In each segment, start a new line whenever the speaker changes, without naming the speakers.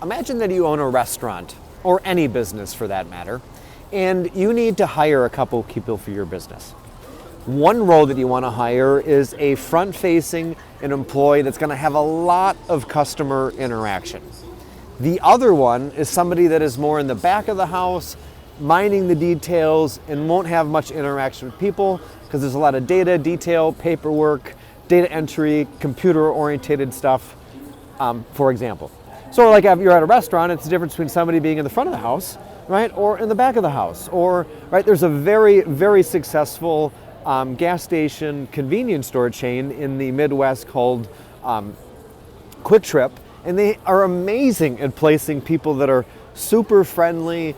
Imagine that you own a restaurant, or any business for that matter, and you need to hire a couple of people for your business. One role that you want to hire is a front-facing employee that's going to have a lot of customer interaction. The other one is somebody that is more in the back of the house, minding the details, and won't have much interaction with people because there's a lot of data, detail, paperwork, data entry, computer-oriented stuff, for example. So like if you're at a restaurant, it's the difference between somebody being in the front of the house, right, or in the back of the house. Or, right, there's a very, very successful gas station convenience store chain in the Midwest called Quick Trip, and they are amazing at placing people that are super friendly,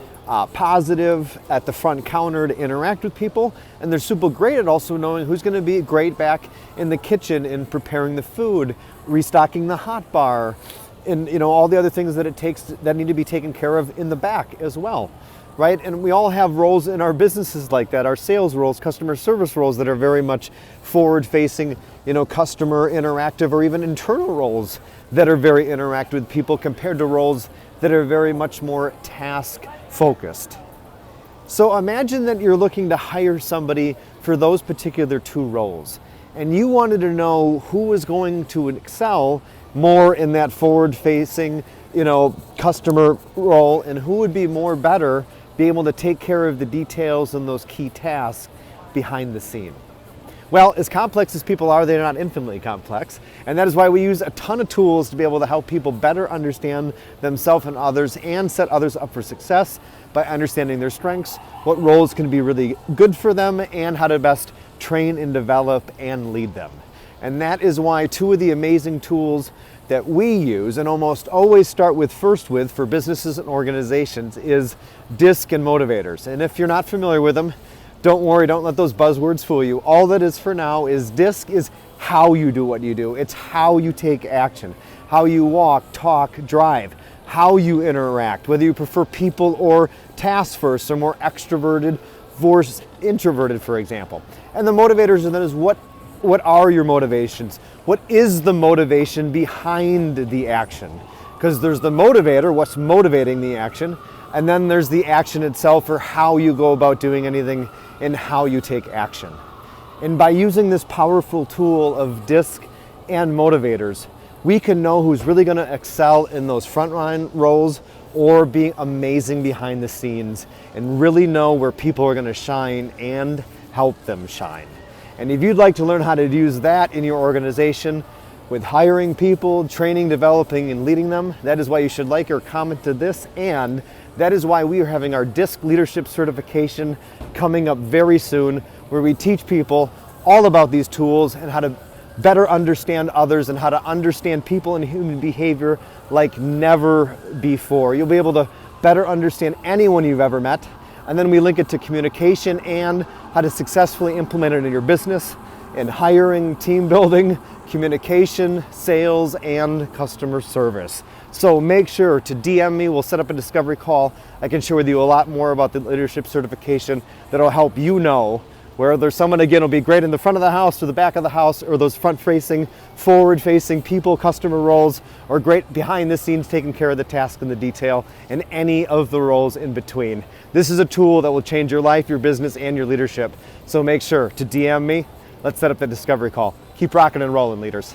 positive at the front counter to interact with people, and they're super great at also knowing who's going to be great back in the kitchen in preparing the food, restocking the hot bar, and all the other things that it takes that need to be taken care of in the back as well, right? And we all have roles in our businesses like that, our sales roles, customer service roles that are very much forward-facing, customer interactive, or even internal roles that are very interactive with people compared to roles that are very much more task-focused. So imagine that you're looking to hire somebody for those particular two roles, and you wanted to know who was going to excel more in that forward-facing, customer role, and who would be more better, be able to take care of the details and those key tasks behind the scene. Well, as complex as people are, they're not infinitely complex, and that is why we use a ton of tools to be able to help people better understand themselves and others and set others up for success by understanding their strengths, what roles can be really good for them, and how to best train and develop and lead them. And that is why two of the amazing tools that we use and almost always start with for businesses and organizations is DISC and Motivators. And if you're not familiar with them, don't worry, don't let those buzzwords fool you. All that is for now is DISC is how you do what you do. It's how you take action, how you walk, talk, drive, how you interact, whether you prefer people or tasks first, or more extroverted versus introverted, for example. And the motivators then is what are your motivations? What is the motivation behind the action? Because there's the motivator, what's motivating the action, and then there's the action itself, or how you go about doing anything and how you take action. And by using this powerful tool of DISC and Motivators, we can know who's really going to excel in those frontline roles or be amazing behind the scenes, and really know where people are going to shine and help them shine. And if you'd like to learn how to use that in your organization with hiring people, training, developing, and leading them, that is why you should like or comment to this, and that is why we are having our DISC Leadership Certification coming up very soon, where we teach people all about these tools and how to better understand others and how to understand people and human behavior like never before. You'll be able to better understand anyone you've ever met, and then we link it to communication and how to successfully implement it in your business, in hiring, team building, communication, sales, and customer service. So make sure to DM me. We'll set up a discovery call. I can share with you a lot more about the leadership certification that'll help you know where there's someone, again, will be great in the front of the house or the back of the house, or those front-facing, forward-facing people, customer roles, or great behind the scenes taking care of the task and the detail, and any of the roles in between. This is a tool that will change your life, your business, and your leadership. So make sure to DM me. Let's set up the discovery call. Keep rocking and rolling, leaders.